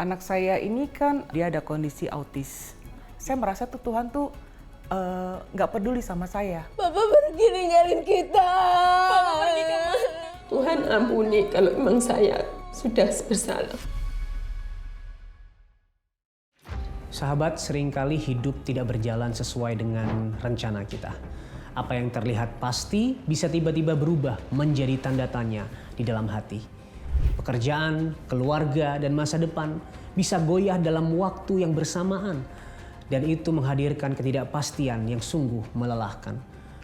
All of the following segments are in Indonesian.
Anak saya ini kan dia ada kondisi autis. Saya merasa tuh Tuhan tuh nggak peduli sama saya. Papa pergi ninggalin kita. Papa pergi kemana? Tuhan ampuni kalau memang saya sudah bersalah. Sahabat, seringkali hidup tidak berjalan sesuai dengan rencana kita. Apa yang terlihat pasti bisa tiba-tiba berubah menjadi tanda tanya di dalam hati. Pekerjaan, keluarga, dan masa depan bisa goyah dalam waktu yang bersamaan. Dan itu menghadirkan ketidakpastian yang sungguh melelahkan.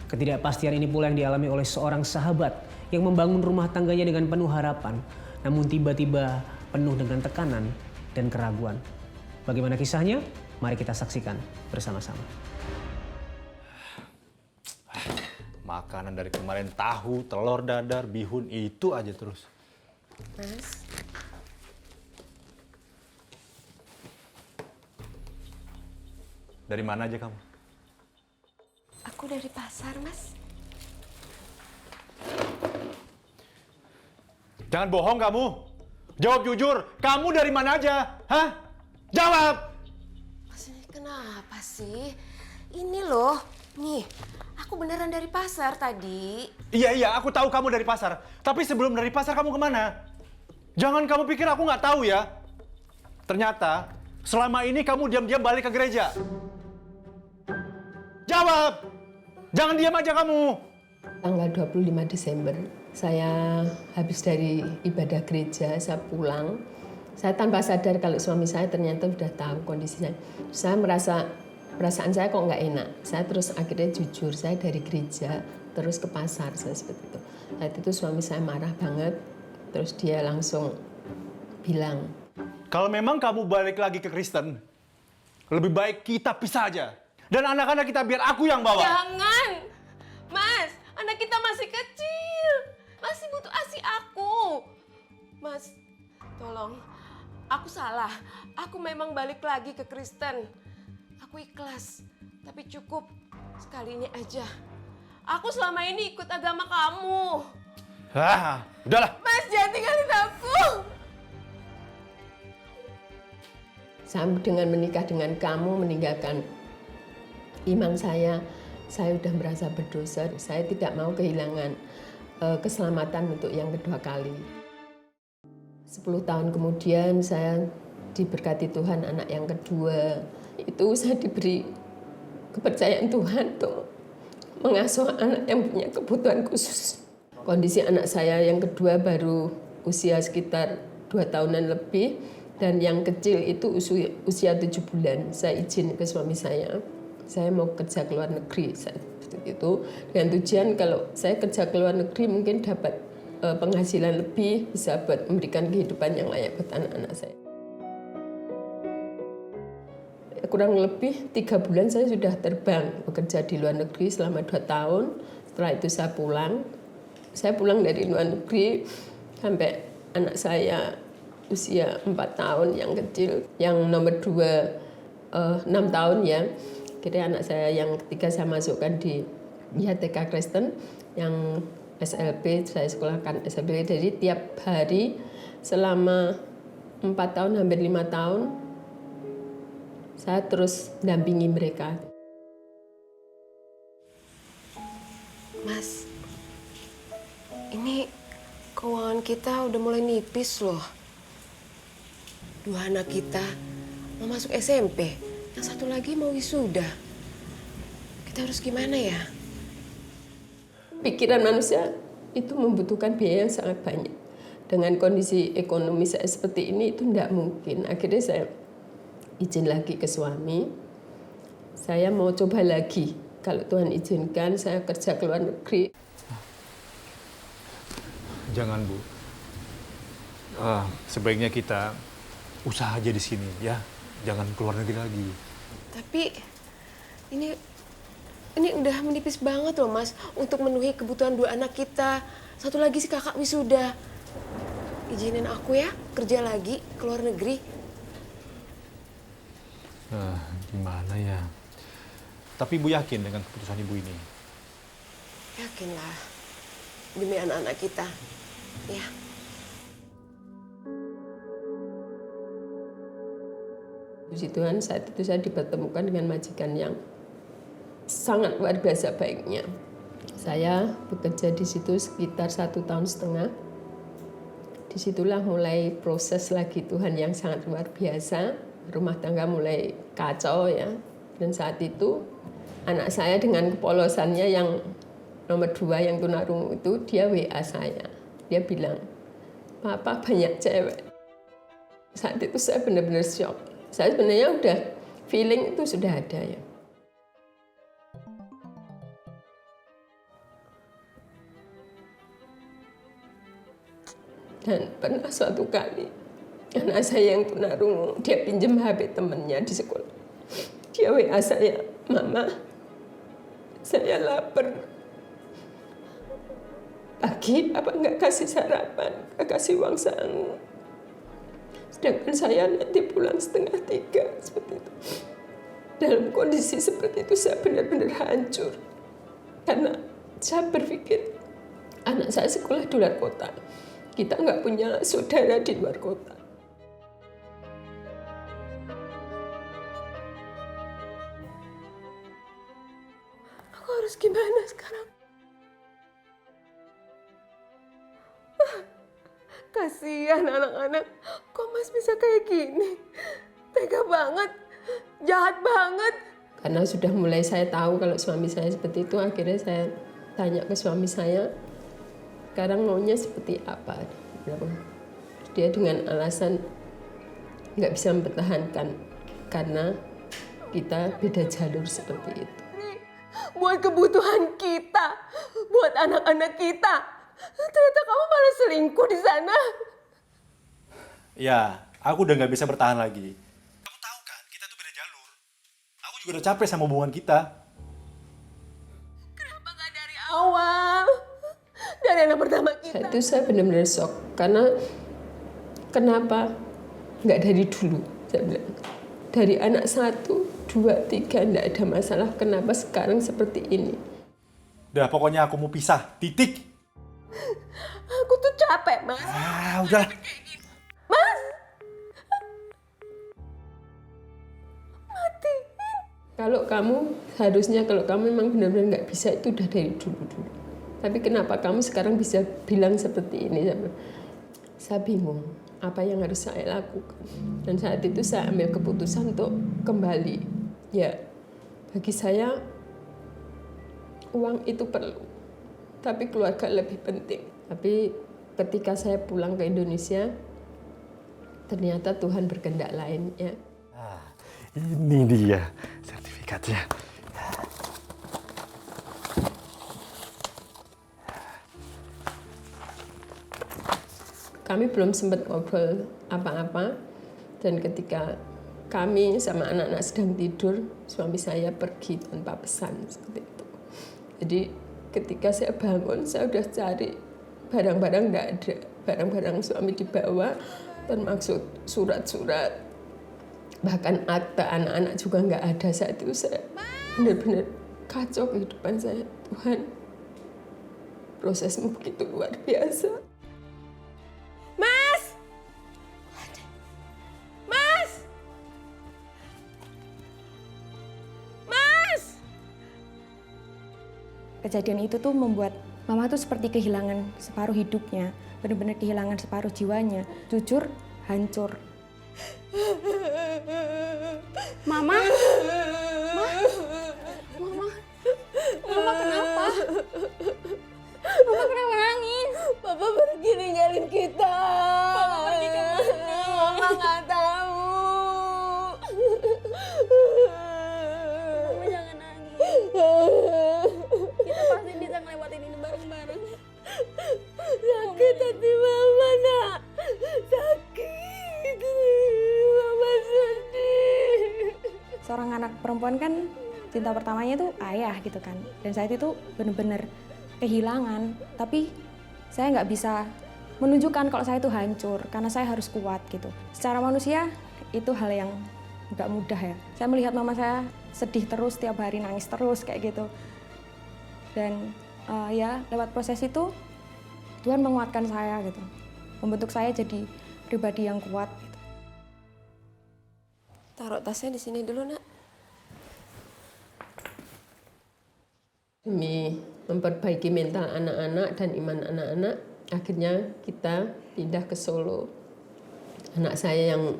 Ketidakpastian ini pula yang dialami oleh seorang sahabat yang membangun rumah tangganya dengan penuh harapan, namun tiba-tiba penuh dengan tekanan dan keraguan. Bagaimana kisahnya? Mari kita saksikan bersama-sama. Makanan dari kemarin tahu, telur dadar, bihun itu aja terus. Mas, Dari mana aja kamu? aku dari pasar, Mas. Jangan bohong kamu. Jawab jujur. Kamu dari mana aja? Hah? Jawab! Mas, ini kenapa sih? Ini loh, nih, aku beneran dari pasar tadi. Iya, aku tahu kamu dari pasar. Tapi sebelum dari pasar kamu kemana? Jangan kamu pikir aku nggak tahu ya. Ternyata selama ini kamu diam-diam balik ke gereja. Jawab! Jangan diam aja kamu. Tanggal 25 Desember, saya habis dari ibadah gereja, saya pulang. Saya tanpa sadar kalau suami saya ternyata sudah tahu kondisinya. Saya merasa perasaan saya kok nggak enak. Saya terus akhirnya jujur, saya dari gereja terus ke pasar, saya seperti itu. Saat itu suami saya marah banget, terus dia langsung bilang, Kalau memang kamu balik lagi ke Kristen, lebih baik kita pisah aja. Dan anak-anak kita biar aku yang bawa. Jangan! Mas, anak kita masih kecil. Masih butuh ASI aku. Mas, tolong. Aku salah. Aku memang balik lagi ke Kristen. Aku ikhlas. Tapi cukup sekali ini aja. Aku selama ini ikut agama kamu. Hah, udahlah. Mas, jangan tinggalin aku. saya dengan menikah dengan kamu, meninggalkan iman saya sudah merasa berdosa. Saya tidak mau kehilangan keselamatan untuk yang kedua kali. 10 tahun kemudian saya diberkati Tuhan anak yang kedua. Itu saya diberi kepercayaan Tuhan untuk mengasuh anak yang punya kebutuhan khusus. Kondisi anak saya yang kedua baru usia sekitar 2 tahunan lebih. Dan yang kecil itu usia 7 bulan. Saya izin ke suami saya mau kerja ke luar negeri. Seperti itu. Dengan tujuan kalau saya kerja ke luar negeri mungkin dapat penghasilan lebih, bisa buat memberikan kehidupan yang layak buat anak-anak saya. Kurang lebih 3 bulan saya sudah terbang bekerja di luar negeri selama 2 tahun. Setelah itu saya pulang. Saya pulang dari luar negeri sampai anak saya usia 4 tahun yang kecil, yang nomor 2 6 tahun ya. Kira anak saya yang ketiga saya masukkan di TK Kristen, yang SLB saya sekolahkan SLB. Jadi tiap hari selama 4 tahun hampir 5 tahun saya terus dampingi mereka. Mas, ini keuangan kita udah mulai nipis loh. 2 anak kita mau masuk SMP, yang satu lagi mau wisuda. Kita harus gimana ya? Pikiran manusia itu membutuhkan biaya yang sangat banyak. Dengan kondisi ekonomi saya seperti ini itu tidak mungkin. Akhirnya saya izin lagi ke suami. Saya mau coba lagi. Kalau Tuhan izinkan saya kerja ke luar negeri. Jangan, Bu. Sebaiknya kita usaha aja di sini ya. Jangan keluar negeri lagi. Tapi ini udah menipis banget loh Mas untuk memenuhi kebutuhan 2 anak kita. Satu lagi si kakak wisuda. Izinin aku ya kerja lagi ke luar negeri. Gimana ya? Tapi Ibu yakin dengan keputusan Ibu ini? Yakinlah demi anak-anak kita. Ya. Puji Tuhan saat itu saya dipertemukan dengan majikan yang sangat luar biasa baiknya. Saya bekerja di situ sekitar 1,5 tahun. Disitulah mulai proses lagi Tuhan yang sangat luar biasa. Rumah tangga mulai kacau ya. Dan saat itu anak saya dengan kepolosannya yang nomor 2 yang tunarungu itu, dia WA saya. Dia bilang, "Papa banyak cewek." Saat itu saya benar-benar shock. Saya sebenarnya udah feeling itu sudah ada ya. Dan pernah suatu kali anak saya yang tunarungu, dia pinjam HP temannya di sekolah. Dia WA saya, "Mama, saya lapar. Pagi apa nggak kasih sarapan, nggak kasih uang sangu. Sedangkan saya nanti pulang 2:30 seperti itu." Dalam kondisi seperti itu saya benar-benar hancur. Karena saya berpikir anak saya sekolah di luar kota. Kita nggak punya saudara di luar kota. Aku harus gimana sekarang? Kasihan anak-anak, kok Mas bisa kayak gini? Tega banget, jahat banget. Karena sudah mulai saya tahu kalau suami saya seperti itu, akhirnya saya tanya ke suami saya, sekarang maunya seperti apa? Dia dengan alasan nggak bisa mempertahankan karena kita beda jalur seperti itu. Buat kebutuhan kita, buat anak-anak kita. Ternyata kamu malah selingkuh di sana. Ya, aku udah nggak bisa bertahan lagi. Kamu tahu kan, kita tuh beda jalur. Aku juga udah capek sama hubungan kita. Kenapa nggak dari awal? Dari anak pertama kita. Saat itu saya benar-benar shock karena kenapa nggak dari dulu? Saya bilang dari anak 1, 2, 3 nggak ada masalah. Kenapa sekarang seperti ini? Udah, pokoknya aku mau pisah. Titik. Aku tuh capek, Mas. Udah. Mas! Mati. Kalau kamu memang benar-benar nggak bisa, itu udah dari dulu-dulu. Tapi kenapa kamu sekarang bisa bilang seperti ini? Saya bingung apa yang harus saya lakukan. Dan saat itu saya ambil keputusan untuk kembali. Ya, bagi saya uang itu perlu, tapi keluarga lebih penting. Tapi ketika saya pulang ke Indonesia, ternyata Tuhan berkehendak lain ya. Ini dia sertifikatnya. Kami belum sempat ngobrol apa-apa, dan ketika kami sama anak-anak sedang tidur, suami saya pergi tanpa pesan seperti itu. Jadi ketika saya bangun, saya udah cari barang-barang, nggak ada. Barang-barang suami dibawa, termasuk surat-surat, bahkan akta anak-anak juga nggak ada. Saat itu saya benar-benar kacau kehidupan saya. Tuhan, prosesmu begitu luar biasa. Mas! Mas! Mas! Kejadian itu tuh membuat Mama tuh seperti kehilangan separuh hidupnya, benar-benar kehilangan separuh jiwanya. Jujur, hancur. Mama? Mama kenapa? Mama kenapa nangis? Papa pergi ninggalin kita. Papa pergi kemana? Mama nggak tahu. Mama jangan nangis. Kita pasti bisa ngelewatin ini bareng-bareng. Sakit hati Mama, nak. Sakit. Mama sedih. Seorang anak perempuan kan cinta pertamanya tuh ayah gitu kan. Dan saat itu benar-benar kehilangan. Tapi saya nggak bisa menunjukkan kalau saya itu hancur karena saya harus kuat gitu. Secara manusia itu hal yang nggak mudah ya. Saya melihat mama saya sedih terus, tiap hari nangis terus kayak gitu. Dan ya lewat proses itu Tuhan menguatkan saya gitu, membentuk saya jadi pribadi yang kuat gitu. taruh tasnya di sini dulu, Nak. Demi memperbaiki mental anak-anak dan iman anak-anak, akhirnya kita pindah ke Solo. Anak saya yang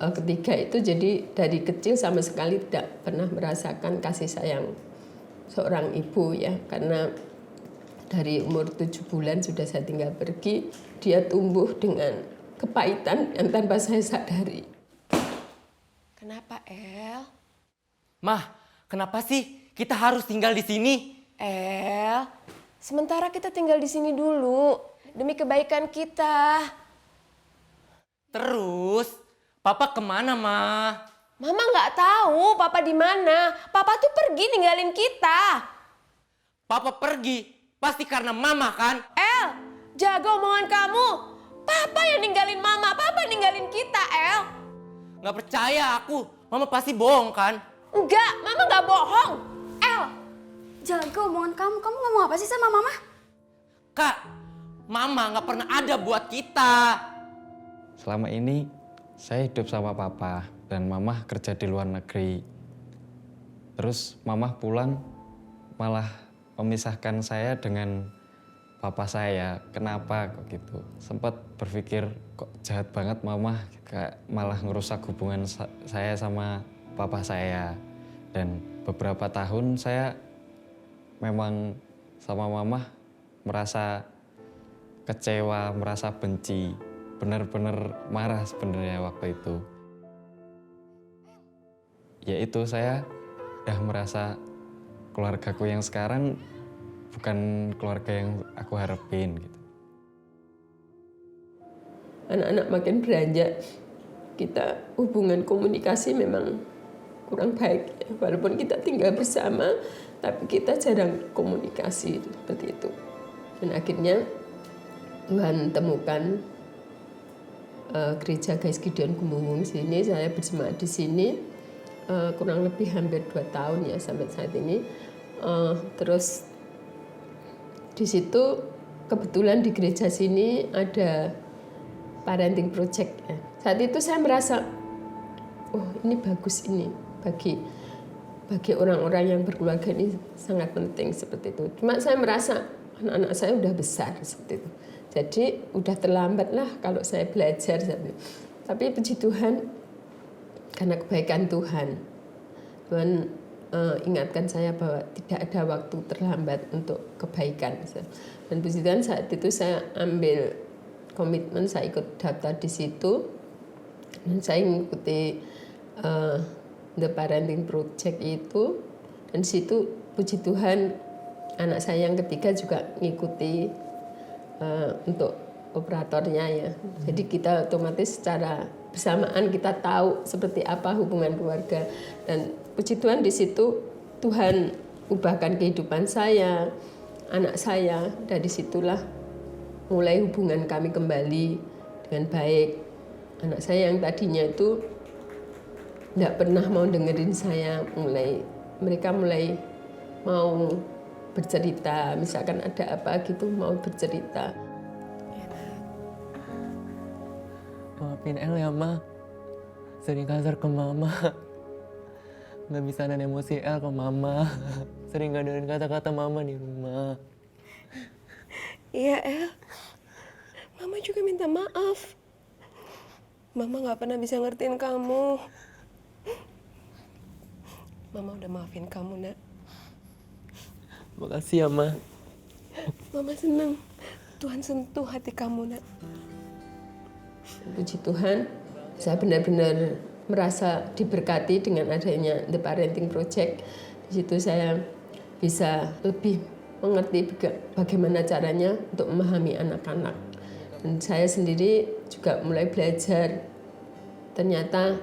ketiga itu jadi dari kecil sama sekali tidak pernah merasakan kasih sayang seorang ibu ya, karena dari umur 7 bulan sudah saya tinggal pergi, dia tumbuh dengan kepahitan yang tanpa saya sadari. Kenapa, El? Mah, kenapa sih kita harus tinggal di sini? El, sementara kita tinggal di sini dulu demi kebaikan kita. Terus, Papa kemana, Ma? Mama nggak tahu Papa di mana. Papa tuh pergi ninggalin kita. Papa pergi, pasti karena Mama kan? El, jaga omongan kamu. Papa yang ninggalin Mama, Papa ninggalin kita, El. Nggak percaya aku, Mama pasti bohong kan? Enggak, Mama nggak bohong. El, Jaga omongan kamu. Kamu ngomong apa sih sama mama? Kak, Mama nggak pernah ada buat kita. Selama ini saya hidup sama papa dan mama kerja di luar negeri. Terus mama pulang malah memisahkan saya dengan papa saya. Kenapa kok gitu? Sempat berpikir kok jahat banget mama, kayak malah ngerusak hubungan saya sama papa saya. Dan beberapa tahun saya memang sama mama merasa kecewa, merasa benci. Benar-benar marah sebenarnya waktu itu. Ya itu, saya udah merasa keluargaku yang sekarang bukan keluarga yang aku harapin gitu. Anak-anak makin beranjak, kita hubungan komunikasi memang kurang baik. Walaupun kita tinggal bersama, tapi kita jarang komunikasi seperti itu. Dan akhirnya Tuhan temukan gereja Gais Gideon Gumunggung sini. Saya berjemaat di sini kurang lebih hampir 2 tahun ya sampai saat ini. Terus di situ kebetulan di gereja sini ada parenting project ya. Saat itu saya merasa, oh ini bagus ini bagi orang-orang yang berkeluarga ini sangat penting seperti itu. Cuma saya merasa anak-anak saya udah besar seperti itu. Jadi udah terlambat lah kalau saya belajar. Tapi puji Tuhan, karena kebaikan Tuhan ingatkan saya bahwa tidak ada waktu terlambat untuk kebaikan. Dan puji Tuhan saat itu saya ambil komitmen, saya ikut daftar di situ. Dan saya mengikuti The Parenting Project itu. Dan di situ puji Tuhan anak saya yang ketiga juga mengikuti untuk operatornya ya. Jadi kita otomatis secara bersamaan kita tahu seperti apa hubungan keluarga. Dan puji Tuhan di situ Tuhan ubahkan kehidupan saya, anak saya. Dari situlah mulai hubungan kami kembali dengan baik. Anak saya yang tadinya itu tidak pernah mau dengerin saya, mereka mulai mau bercerita, misalkan ada apa gitu mau bercerita. Maafin El ya, Ma. Sering kasar ke Mama. Nggak bisa nahan emosi El ke Mama. Sering gak dengerin kata-kata Mama di rumah. Iya, El. Mama juga minta maaf. Mama nggak pernah bisa ngertiin kamu. Mama udah maafin kamu, Nak. Makasih ya, Ma. Mama senang Tuhan sentuh hati kamu, Nak. Puji Tuhan, saya benar-benar merasa diberkati dengan adanya The Parenting Project. Di situ saya bisa lebih mengerti bagaimana caranya untuk memahami anak-anak. Dan saya sendiri juga mulai belajar, ternyata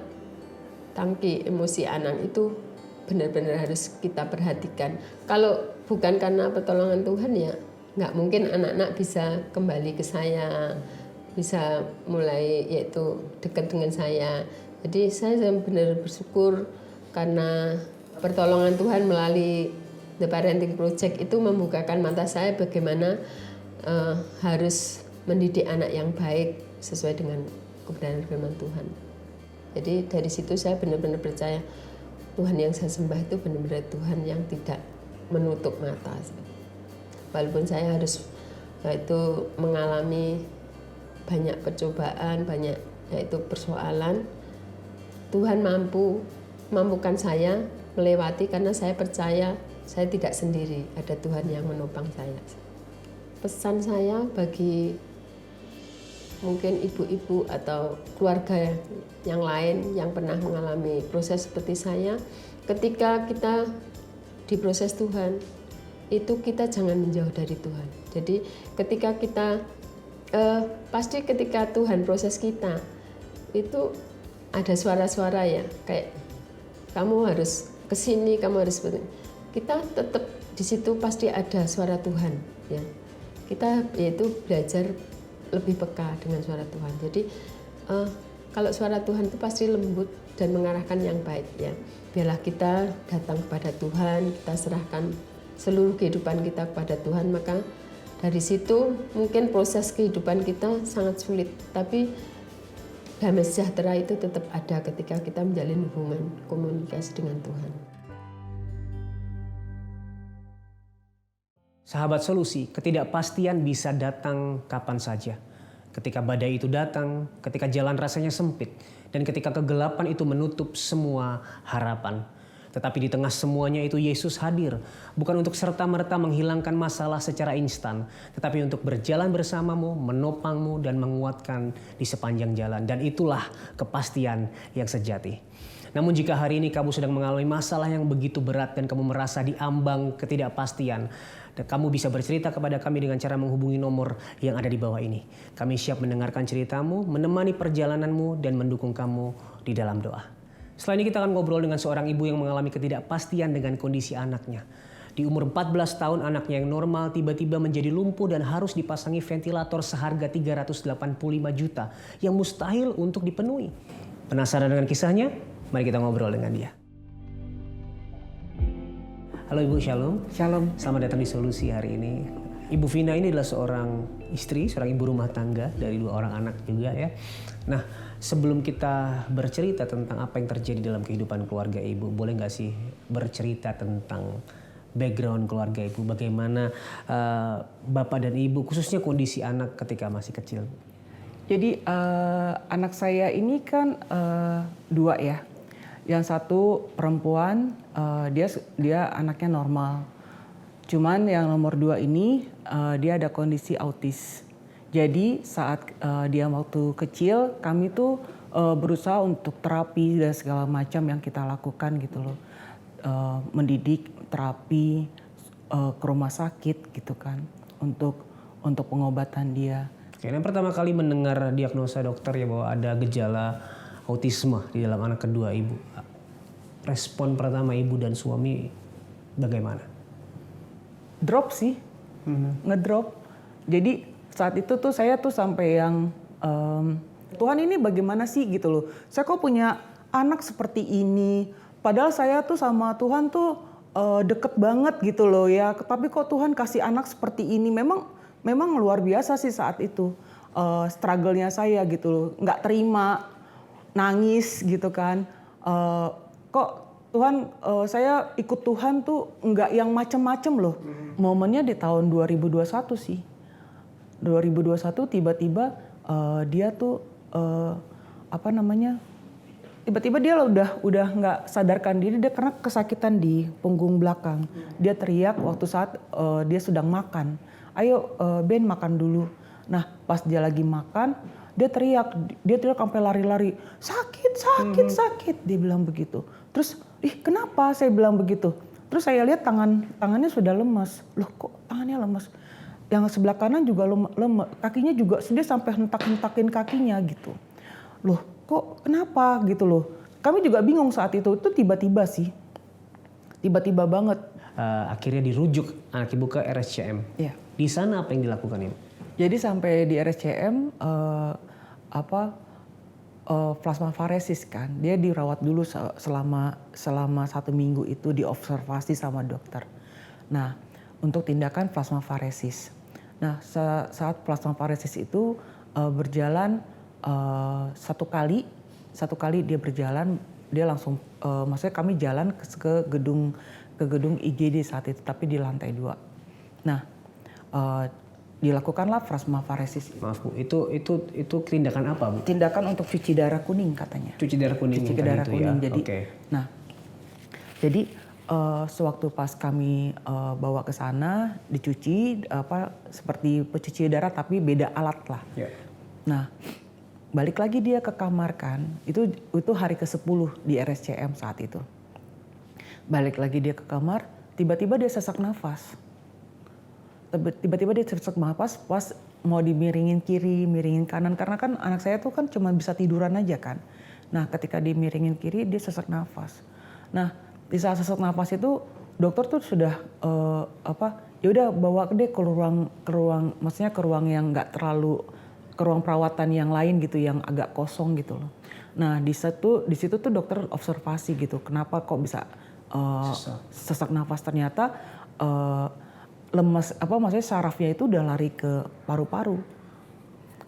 tangki emosi anak itu benar-benar harus kita perhatikan. Kalau bukan karena pertolongan Tuhan ya nggak mungkin anak-anak bisa kembali ke saya, bisa mulai yaitu dekat dengan saya. Jadi saya benar bersyukur karena pertolongan Tuhan melalui The Parenting Project itu membukakan mata saya bagaimana harus mendidik anak yang baik sesuai dengan kebenaran firman Tuhan. Jadi dari situ saya benar-benar percaya Tuhan yang saya sembah itu benar-benar Tuhan yang tidak menutup mata. Walaupun saya harus yaitu mengalami banyak percobaan, banyak yaitu persoalan, Tuhan mampukan saya melewati karena saya percaya saya tidak sendiri, ada Tuhan yang menopang saya. Pesan saya bagi mungkin ibu-ibu atau keluarga yang lain yang pernah mengalami proses seperti saya, ketika kita diproses Tuhan, itu kita jangan menjauh dari Tuhan. Jadi ketika kita, pasti ketika Tuhan proses kita, itu ada suara-suara ya, kayak kamu harus kesini, kamu harus seperti ini. Kita tetap di situ pasti ada suara Tuhan, ya. Kita yaitu belajar lebih peka dengan suara Tuhan. Jadi kalau suara Tuhan itu pasti lembut dan mengarahkan yang baik, ya. Biarlah kita datang kepada Tuhan, kita serahkan seluruh kehidupan kita kepada Tuhan, maka dari situ mungkin proses kehidupan kita sangat sulit, tapi damai sejahtera itu tetap ada ketika kita menjalin hubungan komunikasi dengan Tuhan. Sahabat Solusi, ketidakpastian bisa datang kapan saja. Ketika badai itu datang, ketika jalan rasanya sempit, dan ketika kegelapan itu menutup semua harapan. Tetapi di tengah semuanya itu Yesus hadir, bukan untuk serta-merta menghilangkan masalah secara instan, tetapi untuk berjalan bersamamu, menopangmu, dan menguatkan di sepanjang jalan. Dan itulah kepastian yang sejati. Namun jika hari ini kamu sedang mengalami masalah yang begitu berat dan kamu merasa diambang ketidakpastian, dan kamu bisa bercerita kepada kami dengan cara menghubungi nomor yang ada di bawah ini. Kami siap mendengarkan ceritamu, menemani perjalananmu, dan mendukung kamu di dalam doa. Setelah ini kita akan ngobrol dengan seorang ibu yang mengalami ketidakpastian dengan kondisi anaknya. Di umur 14 tahun anaknya yang normal tiba-tiba menjadi lumpuh dan harus dipasangi ventilator seharga 385 juta yang mustahil untuk dipenuhi. Penasaran dengan kisahnya? Mari kita ngobrol dengan dia. Halo Ibu, Shalom. Shalom. Selamat datang di Solusi hari ini. Ibu Vina ini adalah seorang istri, seorang ibu rumah tangga dari 2 orang anak juga ya. Nah, sebelum kita bercerita tentang apa yang terjadi dalam kehidupan keluarga Ibu, boleh nggak sih bercerita tentang background keluarga Ibu? Bagaimana Bapak dan Ibu, khususnya kondisi anak ketika masih kecil? Jadi anak saya ini kan 2 ya. Yang satu perempuan, dia anaknya normal. Cuman yang nomor 2 ini dia ada kondisi autis. Jadi saat dia waktu kecil, kami tuh berusaha untuk terapi dan segala macam yang kita lakukan gitu loh. Mendidik, terapi, ke rumah sakit gitu kan untuk pengobatan dia. Oke, yang pertama kali mendengar diagnosa dokter ya bahwa ada gejala autisme di dalam anak kedua Ibu. Respon pertama Ibu dan suami bagaimana? Drop sih, ngedrop. Jadi saat itu tuh saya tuh sampai yang Tuhan ini bagaimana sih gitu loh. Saya kok punya anak seperti ini. Padahal saya tuh sama Tuhan tuh deket banget gitu loh ya. Tapi kok Tuhan kasih anak seperti ini. Memang luar biasa sih saat itu. Struggle-nya saya gitu loh. Nggak terima, nangis gitu kan. Kok Tuhan, saya ikut Tuhan tuh nggak yang macem-macem loh. Momennya di tahun 2021 sih. 2021 tiba-tiba dia tuh tiba-tiba dia udah nggak sadarkan diri, dia karena kesakitan di punggung belakang. Dia teriak waktu saat dia sedang makan. Ayo Ben makan dulu. Nah pas dia lagi makan dia teriak sampai lari-lari. Sakit, dia bilang begitu. Terus kenapa saya bilang begitu? Terus saya lihat tangannya sudah lemas. Loh kok tangannya lemas? Yang sebelah kanan juga lemas, kakinya juga dia sampai hentak-hentakin kakinya gitu. Loh kok kenapa gitu loh. Kami juga bingung saat itu tiba-tiba sih. Tiba-tiba banget. Akhirnya dirujuk anak Ibu ke RSCM. Iya. Di sana apa yang dilakukan Ibu? Jadi sampai di RSCM plasmafaresis kan. Dia dirawat dulu selama 1 minggu itu diobservasi sama dokter. Nah, untuk tindakan plasmafaresis. Nah, saat plasmafaresis itu berjalan 1 kali satu kali dia berjalan, dia langsung, maksudnya kami jalan ke gedung IGD saat itu, tapi di lantai 2. Nah, dilakukanlah plasmafaresis. Maaf Bu, itu tindakan apa Bu? Tindakan untuk cuci darah kuning katanya. Cuci darah kuning. Cuci tadi darah itu kuning. ya. Jadi, Oke. nah, jadi sewaktu pas kami bawa ke sana dicuci seperti pencuci darah tapi beda alat lah. Ya. Nah, balik lagi dia ke kamar kan. Itu hari ke-10 di RSCM saat itu. Balik lagi dia ke kamar, tiba-tiba dia sesak nafas. Tiba-tiba dia sesak nafas pas mau dimiringin kiri, miringin kanan, karena kan anak saya tuh kan cuma bisa tiduran aja kan. Nah, ketika dimiringin kiri dia sesak nafas. Nah, di saat sesak nafas itu dokter tuh sudah ya udah bawa dia ke ruang maksudnya ke ruang yang nggak terlalu, ke ruang perawatan yang lain gitu yang agak kosong gitu loh. Nah, di situ tuh dokter observasi gitu. Kenapa kok bisa sesak nafas, ternyata lemas maksudnya sarafnya itu udah lari ke paru-paru.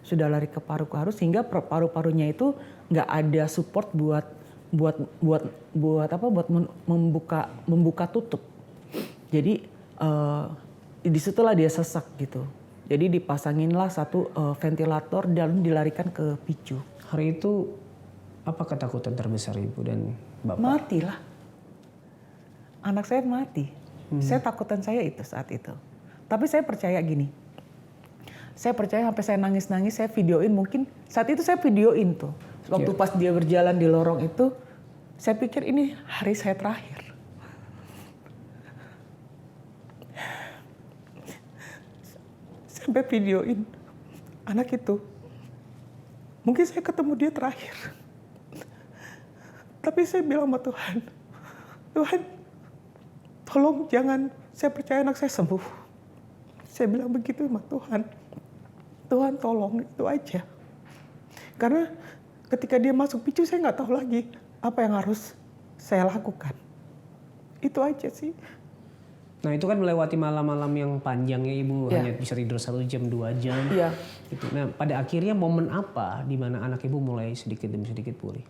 Sudah lari ke paru-paru sehingga paru-parunya itu nggak ada support buat membuka tutup. Jadi disitulah dia sesak gitu. Jadi dipasanginlah satu ventilator dan dilarikan ke PICU. Hari itu apa ketakutan terbesar Ibu dan Bapak? Matilah. Anak saya mati. Saya takutan saya itu saat itu. Tapi saya percaya gini. Saya percaya sampai saya nangis-nangis, saya videoin, mungkin saat itu saya videoin tuh. Waktu pas dia berjalan di lorong itu, saya pikir ini hari saya terakhir. Sampai videoin anak itu. Mungkin saya ketemu dia terakhir. Tapi saya bilang sama Tuhan, Tuhan, tolong jangan, saya percaya anak saya sembuh. Saya bilang begitu sama Tuhan. Tuhan tolong, itu aja. Karena ketika dia masuk PICU saya nggak tahu lagi apa yang harus saya lakukan. Itu aja sih. Nah itu kan melewati malam-malam yang panjang ya Ibu, hanya bisa tidur 1 jam, 2 jam. Iya. Gitu. Nah pada akhirnya momen apa di mana anak Ibu mulai sedikit demi sedikit pulih?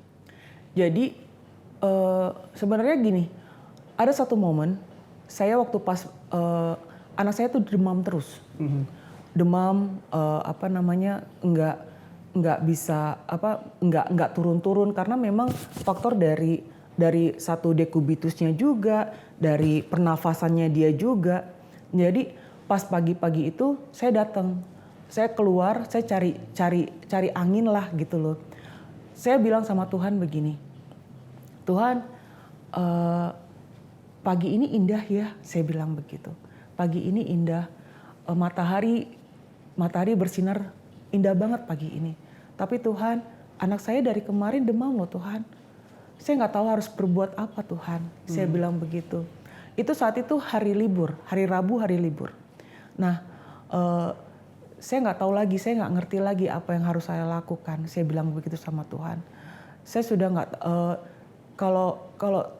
Jadi sebenarnya gini, ada satu momen saya waktu pas anak saya tuh demam terus, demam nggak bisa nggak turun-turun karena memang faktor dari satu dekubitusnya juga, dari pernafasannya dia juga. Jadi pas pagi-pagi itu saya datang, saya keluar, saya cari angin lah gitu loh. Saya bilang sama Tuhan begini, Tuhan, pagi ini indah ya, saya bilang begitu. Pagi ini indah, matahari bersinar indah banget pagi ini. Tapi Tuhan, anak saya dari kemarin demam loh Tuhan. Saya nggak tahu harus berbuat apa Tuhan. Saya bilang begitu. Itu saat itu hari libur, hari Rabu hari libur. Nah, saya nggak tahu lagi, saya nggak ngerti lagi apa yang harus saya lakukan. Saya bilang begitu sama Tuhan. Saya sudah nggak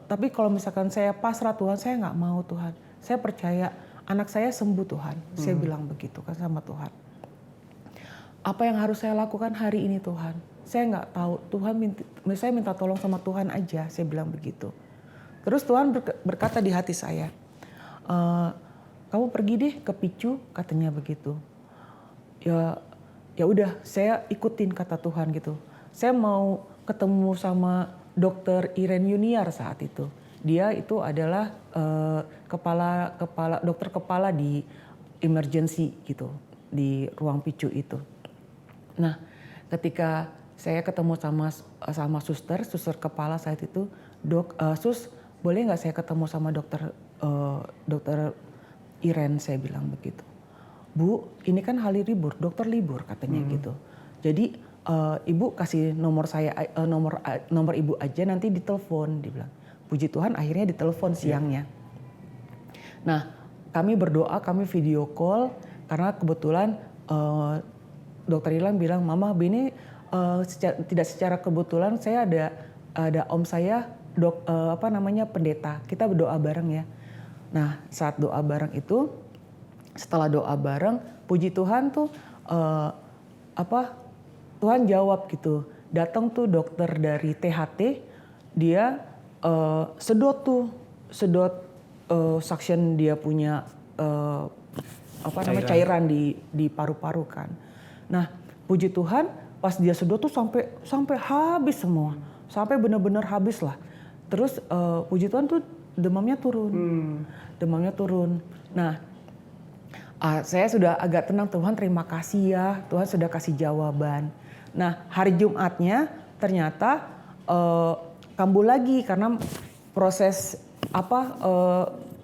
tapi kalau misalkan saya pasrah Tuhan, saya nggak mau Tuhan. Saya percaya anak saya sembuh Tuhan. Saya bilang begitu kan sama Tuhan. Apa yang harus saya lakukan hari ini Tuhan? Saya nggak tahu. Tuhan saya minta tolong sama Tuhan aja. Saya bilang begitu. Terus Tuhan berkata di hati saya, kamu pergi deh ke PICU, katanya begitu. Ya udah, saya ikutin kata Tuhan gitu. Saya mau ketemu sama Dokter Iren Yuniar saat itu. Dia itu adalah dokter kepala di emergency gitu, di ruang PICU itu. Nah, ketika saya ketemu sama suster kepala saat itu, Sus, boleh nggak saya ketemu sama dokter Iren, saya bilang begitu. Bu, ini kan hari libur, dokter libur katanya gitu. Jadi ibu kasih nomor saya, nomor ibu aja nanti ditelepon, dia bilang. Puji Tuhan akhirnya ditelepon siangnya. Nah, kami berdoa, kami video call karena kebetulan dokter Ilan bilang, Mama Bini tidak secara kebetulan saya ada om saya pendeta. Kita berdoa bareng ya. Nah, saat doa bareng itu, setelah doa bareng, puji Tuhan tuh Tuhan jawab gitu. datang tuh dokter dari THT, dia sedot suction dia punya cairan di paru-paru kan. Nah, puji Tuhan pas dia sedot tuh sampai habis semua, sampai benar-benar habis lah. Terus puji Tuhan tuh demamnya turun. Nah, saya sudah agak tenang, Tuhan terima kasih ya, Tuhan sudah kasih jawaban. Nah, hari Jumatnya ternyata kambuh lagi karena proses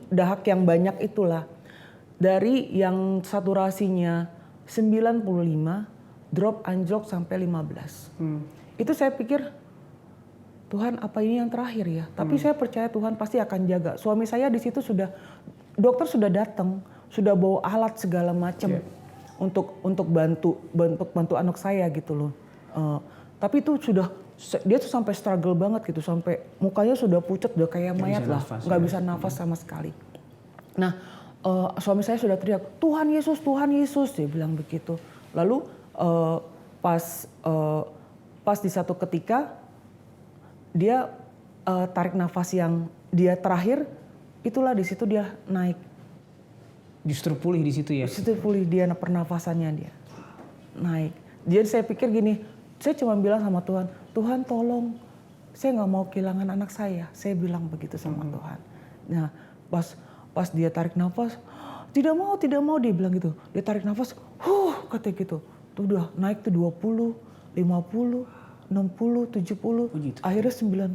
dahak yang banyak itulah. Dari yang saturasinya 95, drop anjlok sampai 15. Itu saya pikir, Tuhan apa ini yang terakhir ya? Tapi saya percaya Tuhan pasti akan jaga. Suami saya di situ dokter sudah datang, sudah bawa alat segala macam untuk bantu anak saya gitu loh. Tapi itu dia tuh sampai struggle banget gitu, sampai mukanya sudah pucat, udah kayak mayat lah, nggak bisa nafas sama sekali. Nah, suami saya sudah teriak, Tuhan Yesus, dia bilang begitu. Lalu pas di satu ketika dia tarik nafas yang dia terakhir, itulah di situ dia naik. Justru pulih di situ ya? Di situ pulih dia, pernafasannya dia naik. Jadi saya pikir gini, saya cuma bilang sama Tuhan, Tuhan tolong, saya nggak mau kehilangan anak saya. Saya bilang begitu sama Tuhan. Nah, pas dia tarik nafas, tidak mau dia bilang gitu. Dia tarik nafas, katanya gitu. Tuh udah naik tuh 20, 50, 60, 70, akhirnya 95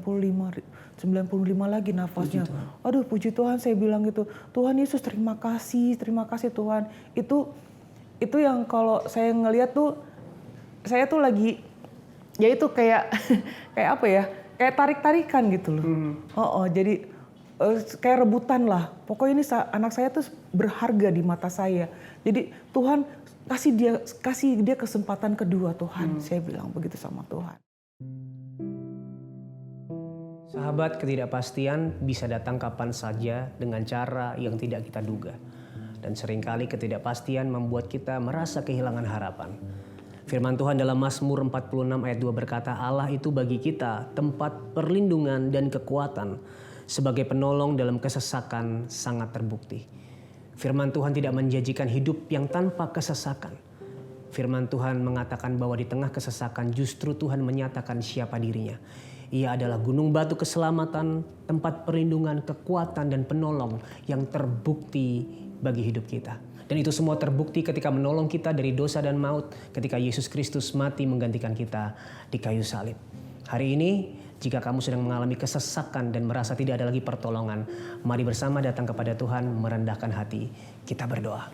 lagi nafasnya. Aduh puji Tuhan, saya bilang gitu. Tuhan Yesus terima kasih Tuhan. Itu yang kalau saya ngelihat tuh, saya tuh lagi, ya itu kayak apa ya, kayak tarik-tarikan gitu loh. Jadi kayak rebutan lah. Pokoknya ini anak saya tuh berharga di mata saya. Jadi Tuhan kasih dia kesempatan kedua Tuhan. Saya bilang begitu sama Tuhan. Sahabat, ketidakpastian bisa datang kapan saja dengan cara yang tidak kita duga. Dan seringkali ketidakpastian membuat kita merasa kehilangan harapan. Firman Tuhan dalam Mazmur 46 ayat 2 berkata, Allah itu bagi kita tempat perlindungan dan kekuatan. Sebagai penolong dalam kesesakan sangat terbukti. Firman Tuhan tidak menjanjikan hidup yang tanpa kesesakan. Firman Tuhan mengatakan bahwa di tengah kesesakan justru Tuhan menyatakan siapa dirinya. Ia adalah gunung batu keselamatan, tempat perlindungan, kekuatan dan penolong yang terbukti bagi hidup kita. Dan itu semua terbukti ketika menolong kita dari dosa dan maut, ketika Yesus Kristus mati menggantikan kita di kayu salib. Hari ini, jika kamu sedang mengalami kesesakan dan merasa tidak ada lagi pertolongan, mari bersama datang kepada Tuhan, merendahkan hati. Kita berdoa.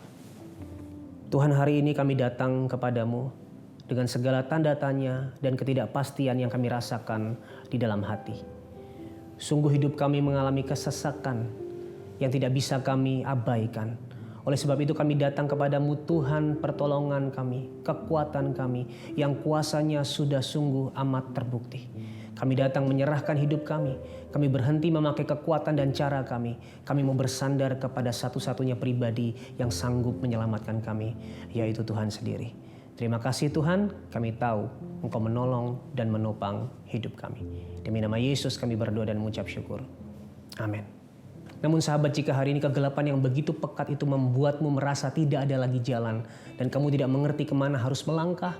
Tuhan, hari ini kami datang kepadamu dengan segala tanda tanya dan ketidakpastian yang kami rasakan di dalam hati. Sungguh hidup kami mengalami kesesakan yang tidak bisa kami abaikan. Oleh sebab itu kami datang kepadamu Tuhan, pertolongan kami, kekuatan kami yang kuasanya sudah sungguh amat terbukti. Kami datang menyerahkan hidup kami. Kami berhenti memakai kekuatan dan cara kami. Kami mau bersandar kepada satu-satunya pribadi yang sanggup menyelamatkan kami, yaitu Tuhan sendiri. Terima kasih Tuhan, kami tahu Engkau menolong dan menopang hidup kami. Demi nama Yesus kami berdoa dan mengucap syukur. Amin. Namun sahabat, jika hari ini kegelapan yang begitu pekat itu membuatmu merasa tidak ada lagi jalan dan kamu tidak mengerti kemana harus melangkah,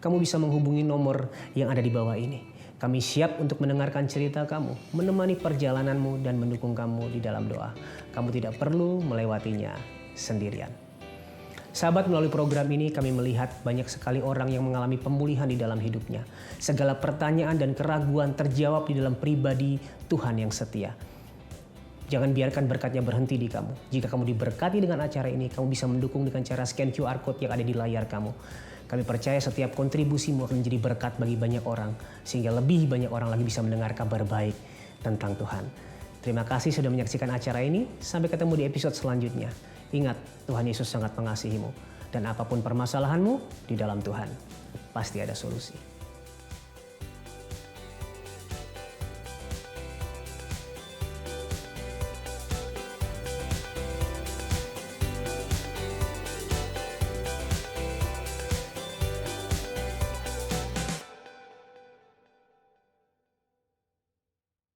kamu bisa menghubungi nomor yang ada di bawah ini. Kami siap untuk mendengarkan cerita kamu, menemani perjalananmu dan mendukung kamu di dalam doa. Kamu tidak perlu melewatinya sendirian. Sahabat, melalui program ini kami melihat banyak sekali orang yang mengalami pemulihan di dalam hidupnya. Segala pertanyaan dan keraguan terjawab di dalam pribadi Tuhan yang setia. Jangan biarkan berkatnya berhenti di kamu. Jika kamu diberkati dengan acara ini, kamu bisa mendukung dengan cara scan QR Code yang ada di layar kamu. Kami percaya setiap kontribusimu akan menjadi berkat bagi banyak orang, sehingga lebih banyak orang lagi bisa mendengar kabar baik tentang Tuhan. Terima kasih sudah menyaksikan acara ini. Sampai ketemu di episode selanjutnya. Ingat, Tuhan Yesus sangat mengasihimu. Dan apapun permasalahanmu, di dalam Tuhan pasti ada solusi.